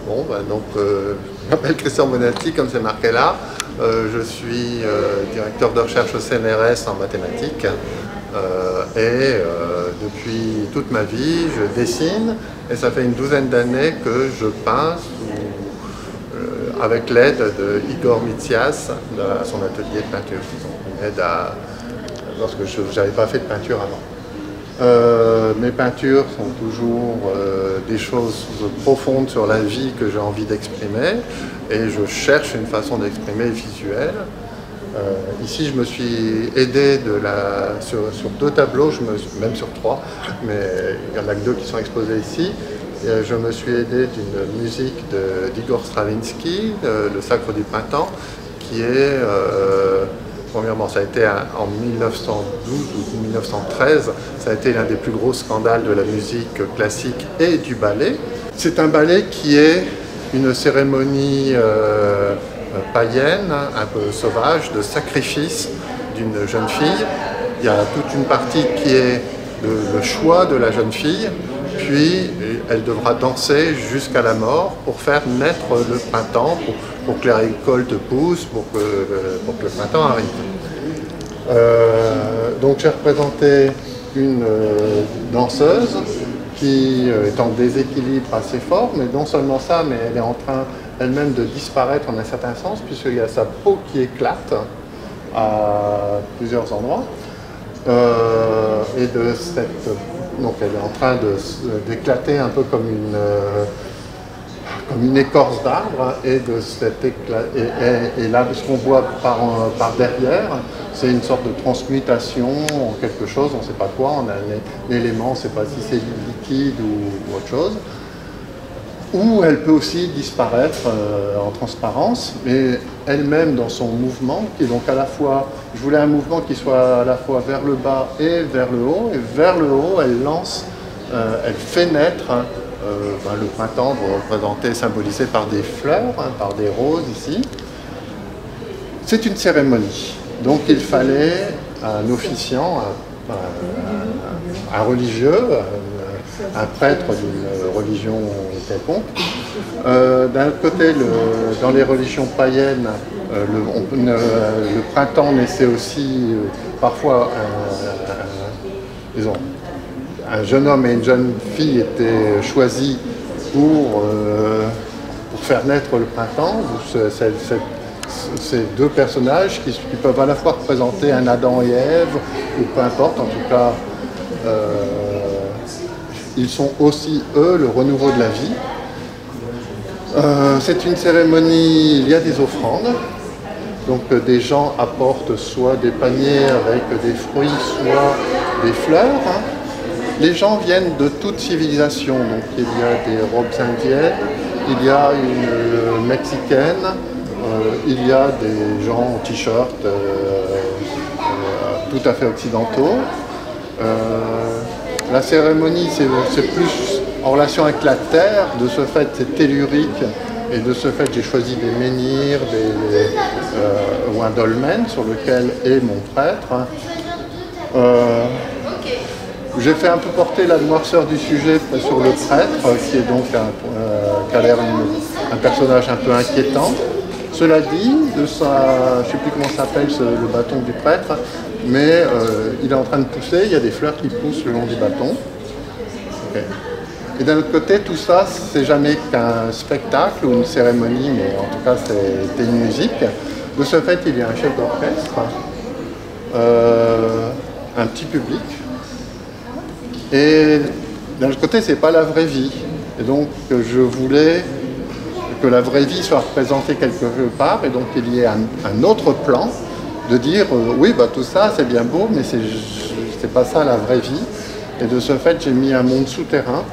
Bon, bah, donc, je m'appelle Christian Bonatti, comme c'est marqué là. Je suis directeur de recherche au CNRS en mathématiques. Depuis toute ma vie, je dessine. Et ça fait une douzaine d'années que je peins avec l'aide de Igor Mitsias à son atelier de peinture. Ils ont une aide lorsque je n'avais pas fait de peinture avant. Mes peintures sont toujours des choses profondes sur la vie que j'ai envie d'exprimer et je cherche une façon d'exprimer visuelle. Ici, je me suis aidé sur deux tableaux, même sur trois, mais il n'y en a que deux qui sont exposés ici. Et je me suis aidé d'une musique d'Igor Stravinsky, Le Sacre du Printemps, qui est... Premièrement, ça a été en 1912 ou 1913, ça a été l'un des plus gros scandales de la musique classique et du ballet. C'est un ballet qui est une cérémonie païenne, un peu sauvage, de sacrifice d'une jeune fille. Il y a toute une partie qui est le choix de la jeune fille, puis elle devra danser jusqu'à la mort pour faire naître le printemps, pour que les récoltes poussent, pour que le printemps arrive. Donc j'ai représenté une danseuse qui est en déséquilibre assez fort, mais non seulement ça, mais elle est en train elle-même de disparaître en un certain sens, puisqu'il y a sa peau qui éclate à plusieurs endroits. Donc elle est en train d'éclater un peu comme une écorce d'arbre, et là, ce qu'on voit par derrière, c'est une sorte de transmutation en quelque chose, on ne sait pas quoi, on a un élément, on ne sait pas si c'est liquide ou autre chose. Ou elle peut aussi disparaître en transparence, mais elle-même dans son mouvement, qui est donc à la fois, je voulais un mouvement qui soit à la fois vers le bas et vers le haut, et vers le haut, elle lance, elle fait naître le printemps, représenté, symbolisé par des fleurs, par des roses ici. C'est une cérémonie, donc il fallait un officiant, un religieux, un prêtre d'une religion quelconque. D'un autre côté, dans les religions païennes, le printemps naissait aussi parfois un jeune homme et une jeune fille étaient choisis pour faire naître le printemps. Ces deux personnages qui peuvent à la fois représenter un Adam et Ève, ou peu importe, en tout cas, ils sont aussi, eux, le renouveau de la vie. C'est une cérémonie, il y a des offrandes. Donc des gens apportent soit des paniers avec des fruits, soit des fleurs. Les gens viennent de toute civilisation. Donc il y a des robes indiennes, il y a une mexicaine, il y a des gens en t-shirt tout à fait occidentaux. La cérémonie, c'est plus en relation avec la terre, de ce fait c'est tellurique, et de ce fait j'ai choisi des menhirs ou un dolmen sur lequel est mon prêtre. J'ai fait un peu porter la noirceur du sujet sur le prêtre, qui est donc qui a l'air un personnage un peu inquiétant. Cela dit, je ne sais plus comment s'appelle le bâton du prêtre, mais il est en train de pousser, il y a des fleurs qui poussent le long du bâton. Okay. Et d'un autre côté, tout ça, c'est jamais qu'un spectacle ou une cérémonie, mais en tout cas, c'était une musique. De ce fait, il y a un chef d'orchestre, un petit public, et d'un autre côté, c'est pas la vraie vie. Et donc, je voulais que la vraie vie soit représentée quelque part, et donc il y ait un autre plan de dire oui, bah, tout ça c'est bien beau, mais c'est pas ça la vraie vie. Et de ce fait, j'ai mis un monde souterrain.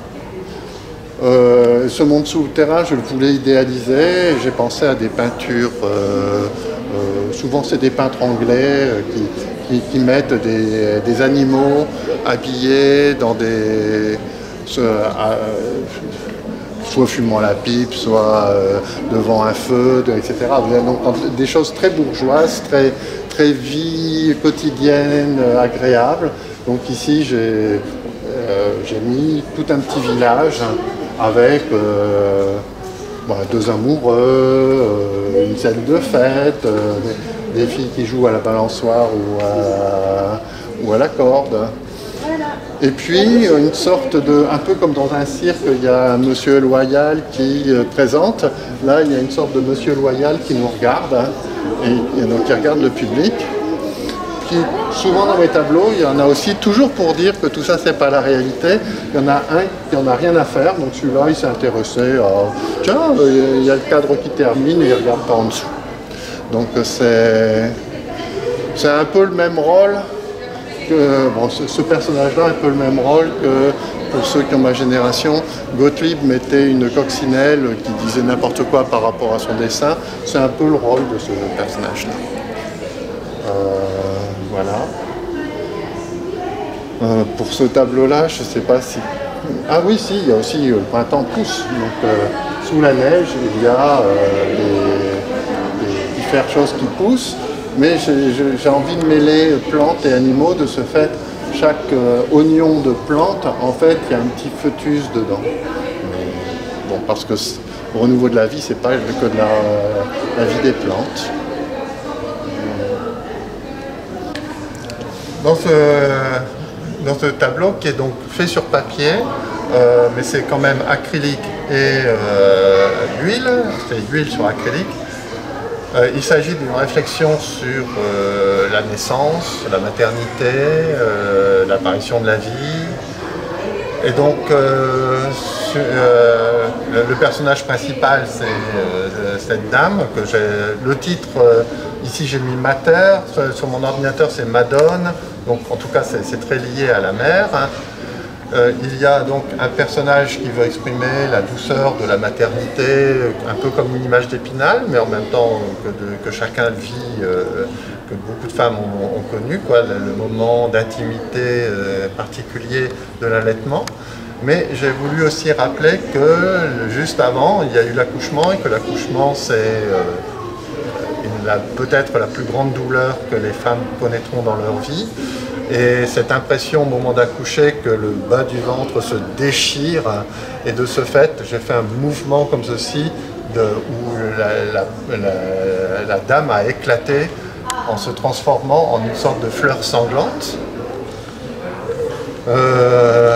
Ce monde souterrain, je le voulais idéaliser. J'ai pensé à des peintures, souvent c'est des peintres anglais qui mettent des animaux habillés dans soit fumant la pipe, soit devant un feu, etc. Donc des choses très bourgeoises, très vie quotidienne, agréable. Donc ici, j'ai mis tout un petit village avec deux amoureux, une scène de fête, des filles qui jouent à la balançoire ou à la corde. Et puis une sorte de, un peu comme dans un cirque, il y a un monsieur loyal qui présente. Là, il y a une sorte de monsieur loyal qui nous regarde, hein, et donc qui regarde le public. Puis, souvent dans mes tableaux, il y en a aussi, toujours pour dire que tout ça, c'est pas la réalité. Il y en a un qui en a rien à faire, donc celui-là, il s'est intéressé à, tiens, il y a le cadre qui termine, et il regarde pas en dessous. Donc c'est un peu le même rôle. Bon, ce personnage-là a un peu le même rôle que, pour ceux qui ont ma génération, Gottlieb mettait une coccinelle qui disait n'importe quoi par rapport à son dessin. C'est un peu le rôle de ce personnage-là. Voilà. Pour ce tableau-là, je ne sais pas si... Ah oui, si, il y a aussi le printemps pousse. Donc, sous la neige, il y a les différentes choses qui poussent. Mais j'ai envie de mêler plantes et animaux. De ce fait, chaque oignon de plante, en fait, il y a un petit fœtus dedans. Bon, parce que au renouveau de la vie, c'est pas que de la vie des plantes. Dans ce tableau, qui est donc fait sur papier, mais c'est quand même acrylique et huile, c'est huile sur acrylique. Il s'agit d'une réflexion sur la naissance, la maternité, l'apparition de la vie. Et donc, le personnage principal, c'est cette dame, que j'ai le titre, ici j'ai mis Mater, sur mon ordinateur c'est Madone, donc en tout cas c'est très lié à la mère. Il y a donc un personnage qui veut exprimer la douceur de la maternité, un peu comme une image d'Épinal, mais en même temps que chacun vit, que beaucoup de femmes ont connu, quoi, le moment d'intimité particulier de l'allaitement. Mais j'ai voulu aussi rappeler que juste avant, il y a eu l'accouchement, et que l'accouchement c'est peut-être la plus grande douleur que les femmes connaîtront dans leur vie. Et cette impression au moment d'accoucher que le bas du ventre se déchire, et de ce fait j'ai fait un mouvement comme ceci où la dame a éclaté en se transformant en une sorte de fleur sanglante.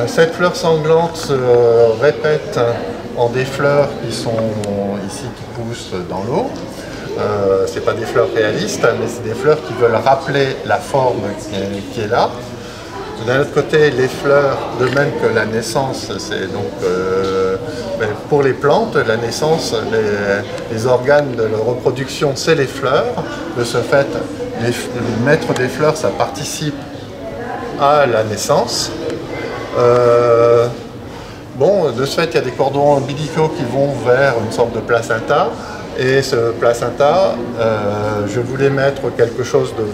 Cette fleur sanglante se répète en des fleurs qui sont ici, qui poussent dans l'eau. C'est pas des fleurs réalistes, mais c'est des fleurs qui veulent rappeler la forme qui est là. D'un autre côté, les fleurs, de même que la naissance, c'est donc pour les plantes, la naissance, les organes de leur reproduction, c'est les fleurs. De ce fait, mettre des fleurs, ça participe à la naissance. Bon, de ce fait, il y a des cordons ombilicaux qui vont vers une sorte de placenta. Et ce placenta, je voulais mettre quelque chose de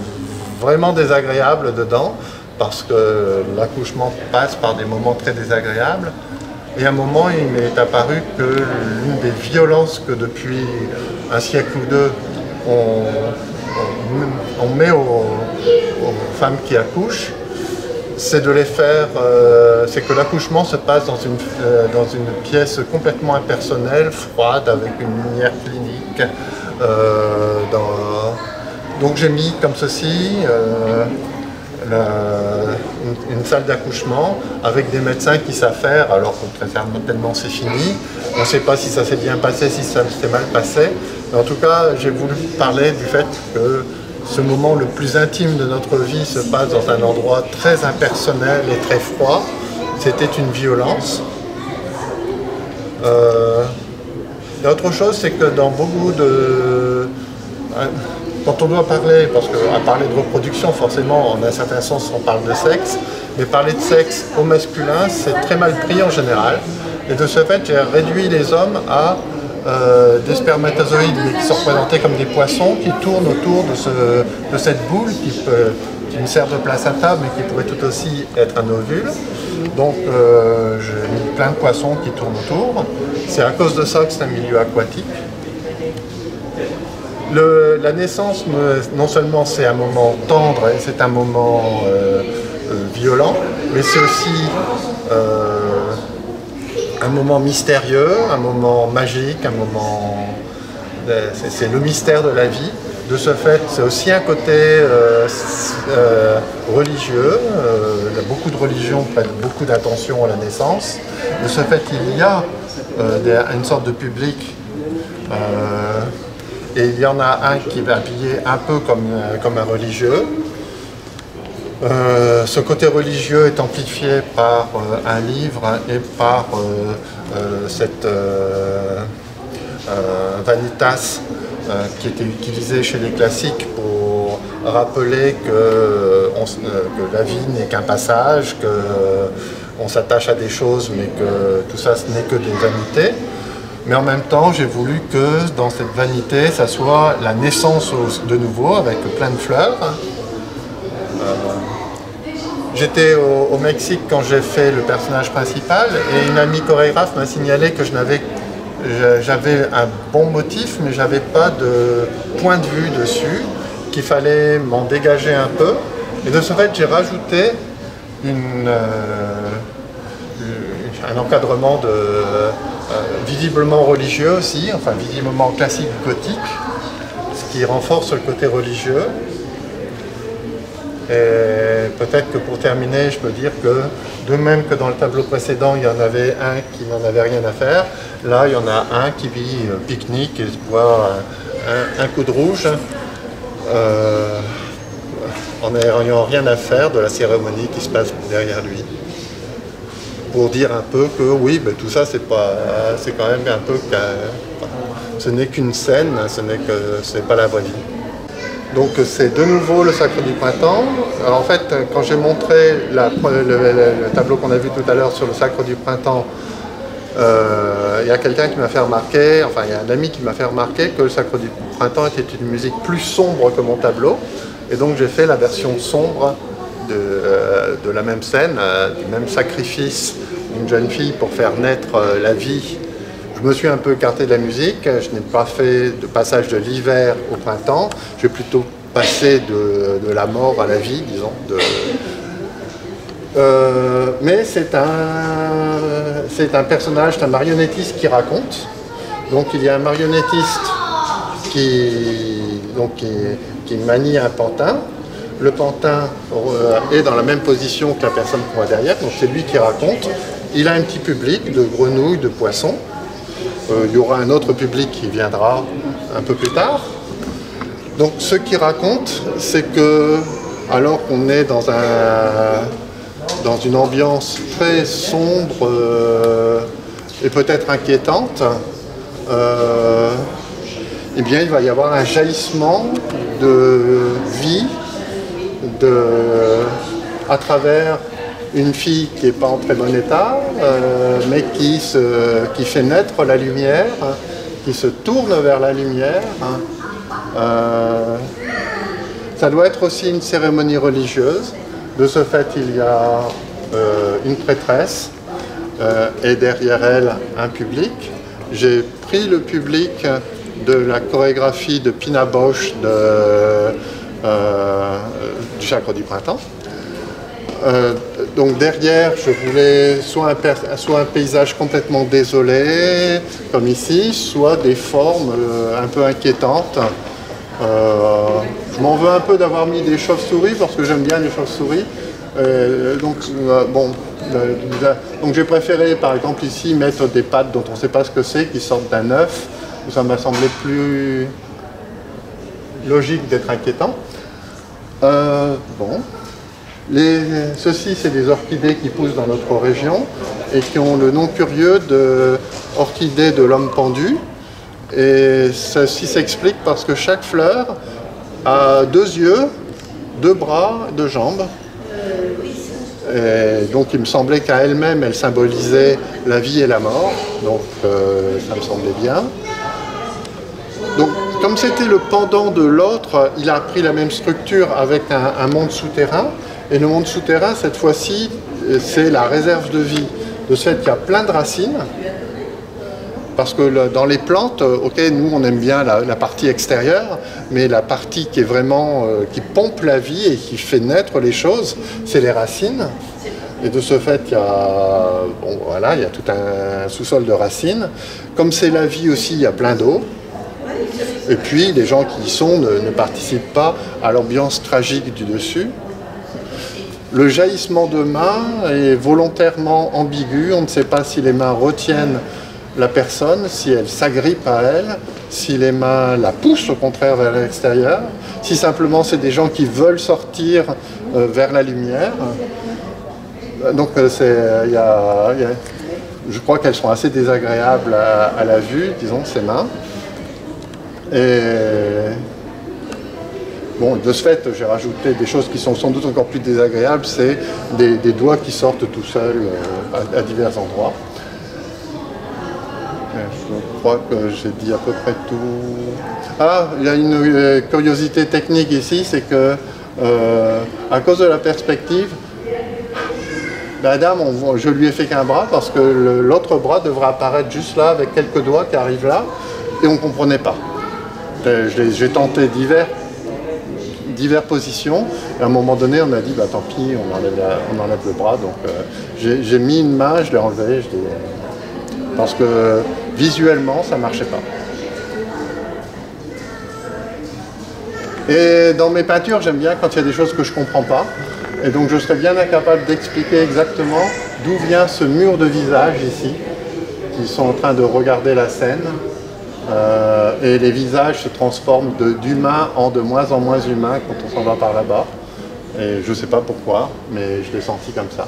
vraiment désagréable dedans, parce que l'accouchement passe par des moments très désagréables. Et à un moment, il m'est apparu que l'une des violences que depuis un siècle ou deux, on met aux femmes qui accouchent, c'est de les faire, c'est que l'accouchement se passe dans une pièce complètement impersonnelle, froide, avec une lumière clinique. Donc j'ai mis comme ceci une salle d'accouchement avec des médecins qui savent faire, alors que très certainement c'est fini. On ne sait pas si ça s'est bien passé, si ça s'est mal passé. Mais en tout cas, j'ai voulu parler du fait que ce moment le plus intime de notre vie se passe dans un endroit très impersonnel et très froid. C'était une violence. L'autre chose, c'est que dans beaucoup de... Quand on doit parler, parce qu'à parler de reproduction, forcément, en un certain sens, on parle de sexe, mais parler de sexe au masculin, c'est très mal pris en général. Et de ce fait, j'ai réduit les hommes à des spermatozoïdes qui sont représentés comme des poissons qui tournent autour de cette boule qui me sert de placenta, mais qui pourrait tout aussi être un ovule. Donc j'ai mis plein de poissons qui tournent autour. C'est à cause de ça que c'est un milieu aquatique. La naissance, non seulement c'est un moment tendre et c'est un moment violent, mais c'est aussi un moment mystérieux, un moment magique, un moment... C'est le mystère de la vie. De ce fait, c'est aussi un côté religieux. Il y a beaucoup de religions prennent beaucoup d'attention à la naissance. De ce fait, il y a une sorte de public et il y en a un qui va habiller un peu comme un religieux. Ce côté religieux est amplifié par un livre et par cette vanitas qui était utilisée chez les classiques pour rappeler que la vie n'est qu'un passage, qu'on s'attache à des choses mais que tout ça ce n'est que des vanités. Mais en même temps, j'ai voulu que dans cette vanité, ça soit la naissance de nouveau avec plein de fleurs. J'étais au Mexique quand j'ai fait le personnage principal et une amie chorégraphe m'a signalé que j'avais un bon motif mais j'avais pas de point de vue dessus, qu'il fallait m'en dégager un peu. Et de ce fait, j'ai rajouté un encadrement visiblement religieux aussi, enfin visiblement classique gothique, ce qui renforce le côté religieux. Et peut-être que pour terminer, je peux dire que de même que dans le tableau précédent, il y en avait un qui n'en avait rien à faire, là il y en a un qui vit pique-nique et se boit un coup de rouge en n'ayant rien à faire de la cérémonie qui se passe derrière lui. Pour dire un peu que oui, ben, tout ça c'est quand même un peu ce n'est qu'une scène, ce n'est pas la vraie vie. Donc c'est de nouveau le Sacre du Printemps. Alors, en fait, quand j'ai montré le tableau qu'on a vu tout à l'heure sur le Sacre du Printemps, il y a quelqu'un qui m'a fait remarquer, enfin il y a un ami qui m'a fait remarquer que le Sacre du Printemps était une musique plus sombre que mon tableau. Et donc j'ai fait la version sombre de la même scène, du même sacrifice d'une jeune fille pour faire naître la vie. Je me suis un peu écarté de la musique, je n'ai pas fait de passage de l'hiver au printemps, j'ai plutôt passé de la mort à la vie, disons. Mais c'est un personnage, c'est un marionnettiste qui raconte. Donc il y a un marionnettiste qui manie un pantin. Le pantin est dans la même position que la personne qu'on voit derrière, donc c'est lui qui raconte. Il a un petit public de grenouilles, de poissons. Il y aura un autre public qui viendra un peu plus tard. Donc ce qu'il raconte, c'est que alors qu'on est dans une ambiance très sombre et peut-être inquiétante, eh bien il va y avoir un jaillissement de vie à travers une fille qui n'est pas en très bon état, mais qui fait naître la lumière, qui se tourne vers la lumière. Ça doit être aussi une cérémonie religieuse. De ce fait, il y a une prêtresse et derrière elle un public. J'ai pris le public de la chorégraphie de Pina Bausch du Sacre du Printemps. Donc derrière, je voulais soit un paysage complètement désolé, comme ici, soit des formes un peu inquiétantes. Je m'en veux un peu d'avoir mis des chauves-souris, parce que j'aime bien les chauves-souris. Donc j'ai préféré, par exemple, ici, mettre des pattes dont on ne sait pas ce que c'est, qui sortent d'un œuf. Ça m'a semblé plus logique d'être inquiétant. Ceci, c'est des orchidées qui poussent dans notre région et qui ont le nom curieux d'orchidées de l'homme pendu. Et ceci s'explique parce que chaque fleur a 2 yeux, 2 bras, 2 jambes. Et donc il me semblait qu'à elle-même, elle symbolisait la vie et la mort. Donc ça me semblait bien. Donc, comme c'était le pendant de l'autre, il a pris la même structure avec un monde souterrain. Et le monde souterrain, cette fois-ci, c'est la réserve de vie. De ce fait qu'il y a plein de racines. Parce que dans les plantes, ok, nous on aime bien la partie extérieure, mais la partie qui est vraiment, qui pompe la vie et qui fait naître les choses, c'est les racines. Et de ce fait, il y a, bon, voilà, il y a tout un sous-sol de racines. Comme c'est la vie aussi, il y a plein d'eau. Et puis, les gens qui y sont ne participent pas à l'ambiance tragique du dessus. Le jaillissement de mains est volontairement ambigu. On ne sait pas si les mains retiennent la personne, si elles s'agrippent à elle, si les mains la poussent au contraire vers l'extérieur, si simplement c'est des gens qui veulent sortir vers la lumière. Donc je crois qu'elles sont assez désagréables à la vue, disons, ces mains. Et bon, de ce fait, j'ai rajouté des choses qui sont sans doute encore plus désagréables, c'est des doigts qui sortent tout seuls à divers endroits. Je crois que j'ai dit à peu près tout. Ah, il y a une curiosité technique ici, c'est que à cause de la perspective, la dame, je lui ai fait qu'un bras parce que l'autre bras devrait apparaître juste là avec quelques doigts qui arrivent là et on ne comprenait pas. J'ai tenté diverses positions et à un moment donné on a dit bah tant pis, on enlève le bras. Donc j'ai mis une main, je l'ai enlevé, parce que visuellement ça ne marchait pas. Et dans mes peintures, j'aime bien quand il y a des choses que je ne comprends pas. Et donc je serais bien incapable d'expliquer exactement d'où vient ce mur de visage ici, qui sont en train de regarder la scène. Et les visages se transforment d'humains en de moins en moins humains quand on s'en va par là-bas. Et je ne sais pas pourquoi, mais je l'ai senti comme ça.